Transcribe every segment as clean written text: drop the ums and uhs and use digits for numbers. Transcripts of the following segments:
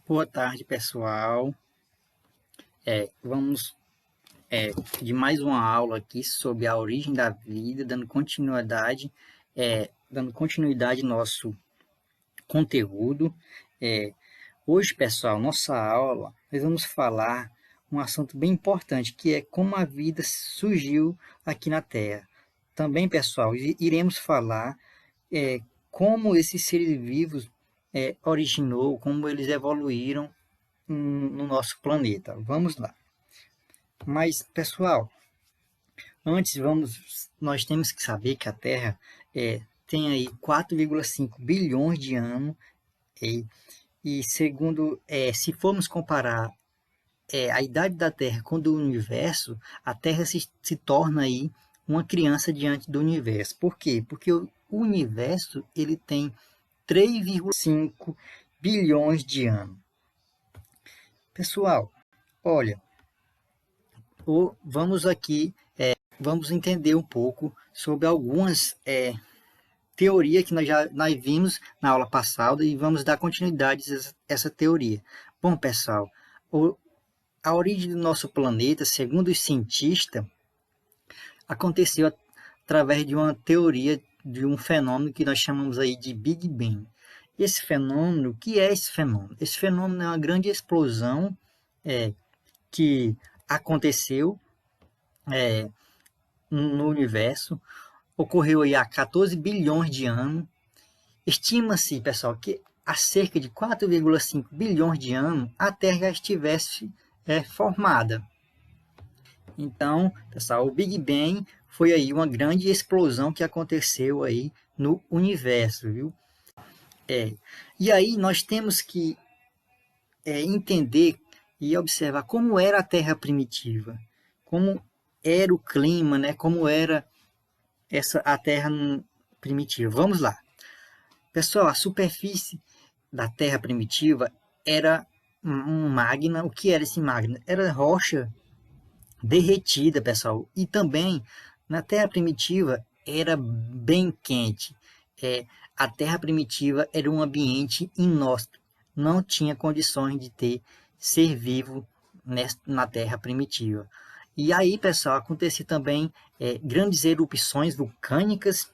Boa tarde, pessoal. Vamos de mais uma aula aqui sobre a origem da vida, dando continuidade ao nosso conteúdo. Hoje, pessoal, nossa aula, nós vamos falar um assunto bem importante, que é como a vida surgiu aqui na Terra. Também, pessoal, iremos falar como esses seres vivos originou, como eles evoluíram no nosso planeta. Vamos lá. Mas, pessoal, nós temos que saber que a Terra tem aí 4,5 bilhões de anos e segundo, se formos comparar a idade da Terra com a do Universo, a Terra se torna aí uma criança diante do Universo. Por quê? Porque o Universo ele tem 3,5 bilhões de anos. Pessoal, olha, vamos aqui, vamos entender um pouco sobre algumas teorias que nós vimos na aula passada e vamos dar continuidade a essa teoria. Bom, pessoal, a origem do nosso planeta, segundo os cientistas, aconteceu através de uma teoria de um fenômeno que nós chamamos aí de Big Bang. Esse fenômeno, o que é esse fenômeno? Esse fenômeno é uma grande explosão que aconteceu no universo, ocorreu aí há 14 bilhões de anos. Estima-se, pessoal, que há cerca de 4,5 bilhões de anos a Terra já estivesse formada. Então, pessoal, o Big Bang foi aí uma grande explosão que aconteceu aí no universo, viu? E aí nós temos que entender e observar como era a Terra primitiva, como era o clima, né? Como era a Terra primitiva. Vamos lá. Pessoal, a superfície da Terra primitiva era um magma. O que era esse magma? Era rocha derretida, pessoal. E também, na Terra primitiva, era bem quente. A Terra primitiva era um ambiente inóspito. Não tinha condições de ter ser vivo na Terra primitiva. E aí, pessoal, acontecia também grandes erupções vulcânicas,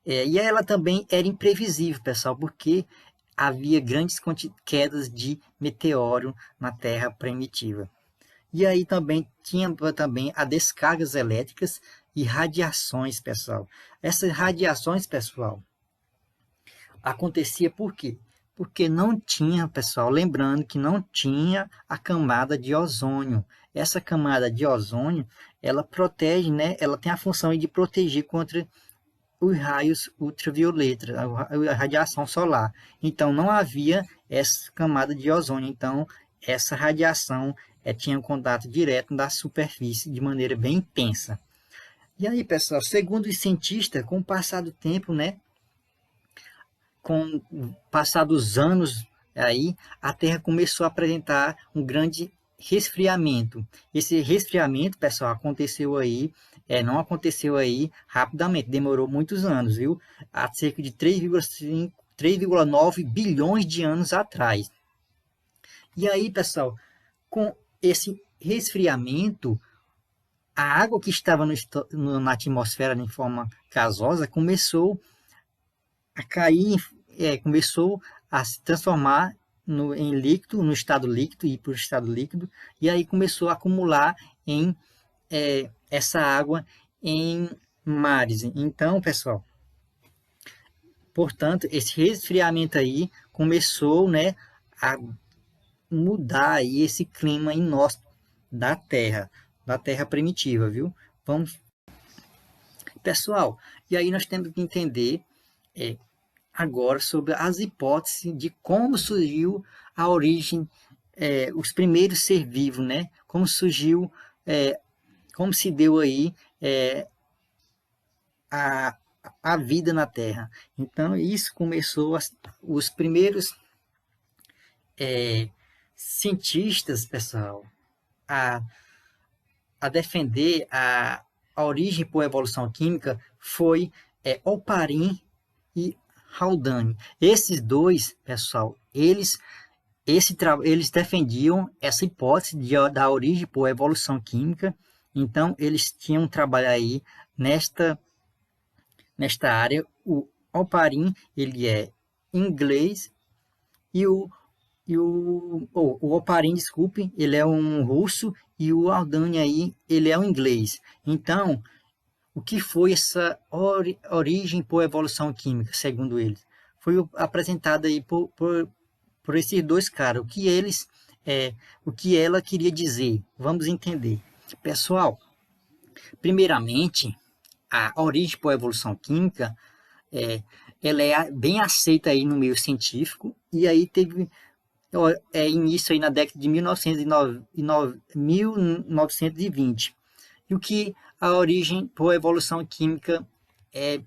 e ela também era imprevisível, pessoal, porque havia grandes quedas de meteoro na Terra primitiva. E aí também tinha também as descargas elétricas e radiações, pessoal. Essas radiações, pessoal, acontecia por quê? Porque não tinha, pessoal, lembrando que não tinha a camada de ozônio. Essa camada de ozônio, ela protege, né? Ela tem a função de proteger contra os raios ultravioletas, a radiação solar. Então, não havia essa camada de ozônio. Então, essa radiação tinha um contato direto da superfície de maneira bem intensa. E aí, pessoal, segundo os cientistas, com o passar do tempo, né? Com o passar dos anos, aí, a Terra começou a apresentar um grande resfriamento. Esse resfriamento, pessoal, aconteceu aí, não aconteceu aí rapidamente, demorou muitos anos, viu? Há cerca de 3,5, 3,9 bilhões de anos atrás. E aí, pessoal, com esse resfriamento, a água que estava na atmosfera em forma gasosa começou a cair, começou a se transformar em líquido, no estado líquido, ir para o estado líquido, e aí começou a acumular essa água em mares. Então, pessoal, portanto, esse resfriamento aí começou, né, a mudar aí esse clima inóspito da Terra primitiva, viu? Vamos, pessoal, e aí nós temos que entender agora sobre as hipóteses de como surgiu a origem, os primeiros seres vivos, né? Como surgiu, como se deu aí a, a vida na Terra. Então, isso começou, os primeiros cientistas, pessoal, a, a defender a origem por evolução química foi Oparin e Haldane. Esses dois, pessoal, eles defendiam essa hipótese da origem por evolução química. Então, eles tinham um trabalho aí nesta área. O Oparin, ele é inglês, e o Oparin, desculpe, ele é um russo, e o Haldane aí, ele é um inglês. Então, o que foi essa origem por evolução química, segundo eles? Foi apresentado aí por esses dois caras. O que ela queria dizer? Vamos entender. Pessoal, primeiramente, a origem por evolução química, é, ela é bem aceita aí no meio científico, e aí teve início aí na década de 1920. E o que a origem por evolução química é?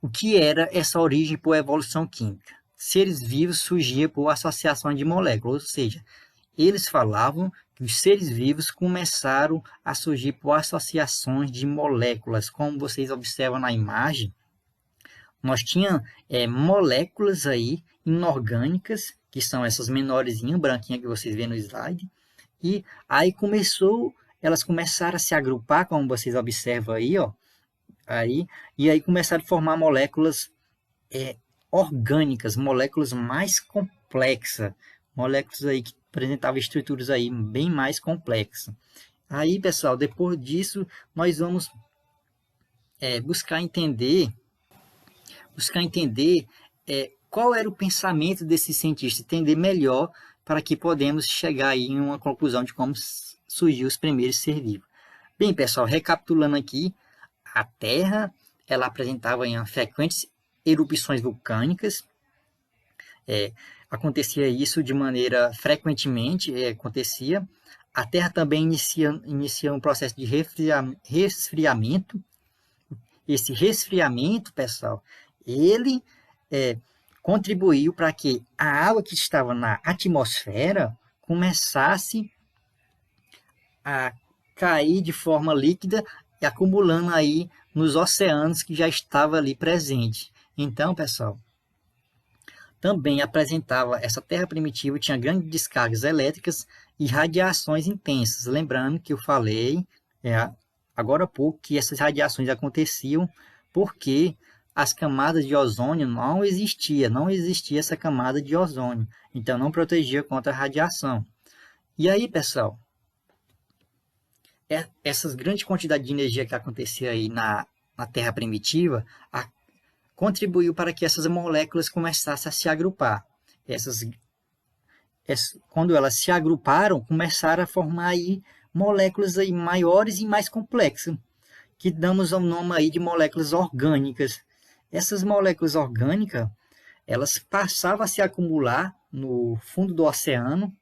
O que era essa origem por evolução química? Seres vivos surgiam por associações de moléculas, ou seja, eles falavam que os seres vivos começaram a surgir por associações de moléculas. Como vocês observam na imagem, nós tínhamos moléculas aí inorgânicas, que são essas menorzinhas, branquinhas que vocês vêem no slide, e aí elas começaram a se agrupar, como vocês observam aí, ó, e aí começaram a formar moléculas orgânicas, moléculas mais complexas, moléculas aí que apresentavam estruturas aí bem mais complexas. Aí, pessoal, depois disso, nós vamos buscar entender qual era o pensamento desse cientista, entender melhor para que podemos chegar aí em uma conclusão de como surgiu os primeiros seres vivos. Bem, pessoal, recapitulando aqui, a Terra, ela apresentava frequentes erupções vulcânicas. Acontecia isso de maneira frequentemente, acontecia. A Terra também inicia um processo de resfriamento. Esse resfriamento, pessoal, ele contribuiu para que a água que estava na atmosfera começasse a cair de forma líquida e acumulando aí nos oceanos que já estava ali presente. Então, pessoal, também apresentava essa Terra primitiva, tinha grandes descargas elétricas e radiações intensas. Lembrando que eu falei agora há pouco que essas radiações aconteciam porque as camadas de ozônio não existia essa camada de ozônio, então não protegia contra a radiação. E aí, pessoal, essas grandes quantidades de energia que acontecia aí na Terra primitiva contribuiu para que essas moléculas começassem a se agrupar. Quando elas se agruparam, começaram a formar aí moléculas aí maiores e mais complexas, que damos o nome aí de moléculas orgânicas. Essas moléculas orgânicas, elas passavam a se acumular no fundo do oceano,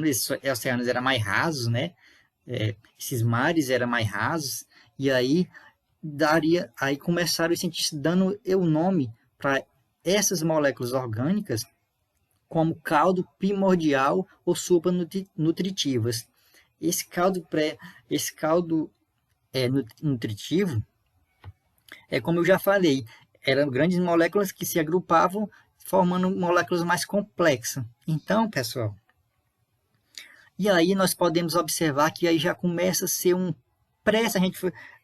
esses oceanos eram mais rasos, né? Esses mares eram mais rasos, e aí começaram os cientistas dando o nome para essas moléculas orgânicas como caldo primordial ou supranutritivas. Esse caldo nutritivo, como eu já falei, eram grandes moléculas que se agrupavam formando moléculas mais complexas. Então, pessoal, e aí nós podemos observar que aí já começa a ser a gente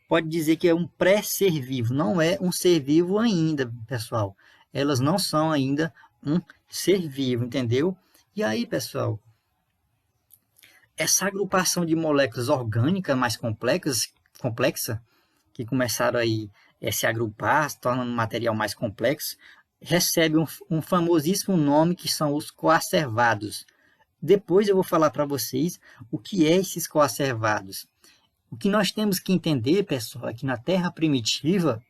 pode dizer que é um pré-ser vivo, não é um ser vivo ainda, pessoal. Elas não são ainda um ser vivo, entendeu? E aí, pessoal, essa agrupação de moléculas orgânicas mais complexa, que começaram aí se agrupar, se tornando um material mais complexo, recebe um famosíssimo nome que são os coacervados. Depois eu vou falar para vocês o que é esses coacervados. O que nós temos que entender, pessoal, é que na Terra primitiva,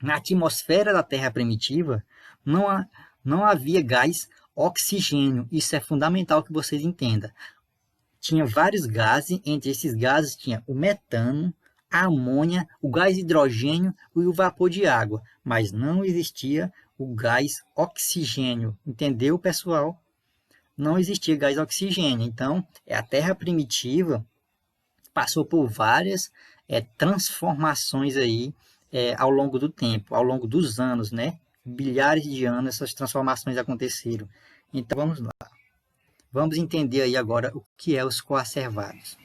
na atmosfera da Terra primitiva, não havia gás oxigênio. Isso é fundamental que vocês entendam. Tinha vários gases, entre esses gases tinha o metano, a amônia, o gás hidrogênio e o vapor de água, mas não existia o gás oxigênio. Entendeu, pessoal? Não existia gás oxigênio. Então, a Terra primitiva passou por várias transformações aí ao longo do tempo, ao longo dos anos, né? Bilhares de anos essas transformações aconteceram. Então vamos lá. Vamos entender aí agora o que é os coacervados.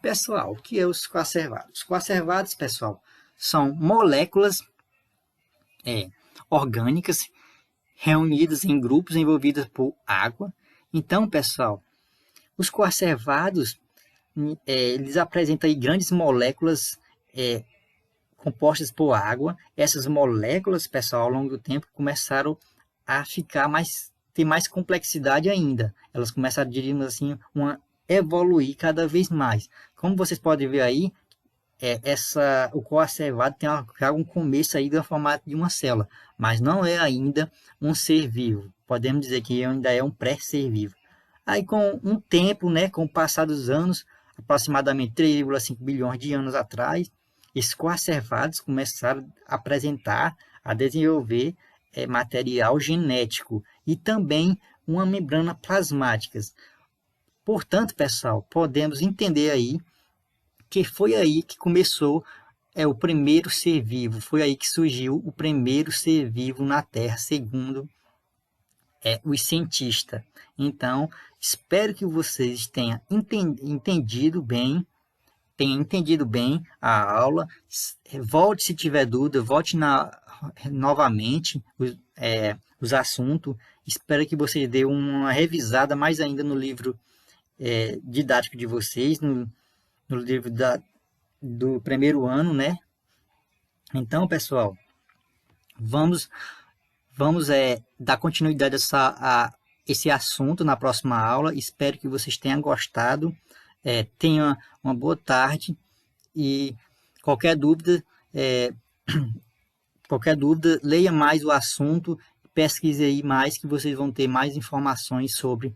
Pessoal, o que é os coacervados? Os coacervados, pessoal, são moléculas orgânicas reunidas em grupos envolvidos por água. Então, pessoal, os coacervados eles apresentam aí grandes moléculas compostas por água. Essas moléculas, pessoal, ao longo do tempo começaram a ter mais complexidade ainda. Elas começaram, diríamos assim, evoluir cada vez mais. Como vocês podem ver aí, o coacervado tem já um começo aí do formato de uma célula, mas não é ainda um ser vivo. Podemos dizer que ainda é um pré-ser vivo. Aí com um tempo, né, com o passar dos anos, aproximadamente 3,5 bilhões de anos atrás, esses coacervados começaram a apresentar, a desenvolver material genético e também uma membrana plasmática. Portanto, pessoal, podemos entender aí que foi aí que começou o primeiro ser vivo, foi aí que surgiu o primeiro ser vivo na Terra, segundo os cientistas. Então, espero que vocês tenham entendido bem a aula. Volte se tiver dúvida, volte novamente os assuntos. Espero que vocês dêem uma revisada mais ainda no livro didático de vocês, no livro do primeiro ano, né? Então, pessoal, vamos dar continuidade a esse assunto na próxima aula. Espero que vocês tenham gostado. Tenham uma boa tarde e qualquer dúvida, leia mais o assunto, pesquise aí mais que vocês vão ter mais informações sobre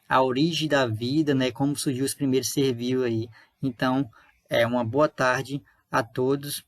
a origem da vida, né, como surgiu os primeiros seres vivos aí. Então, uma boa tarde a todos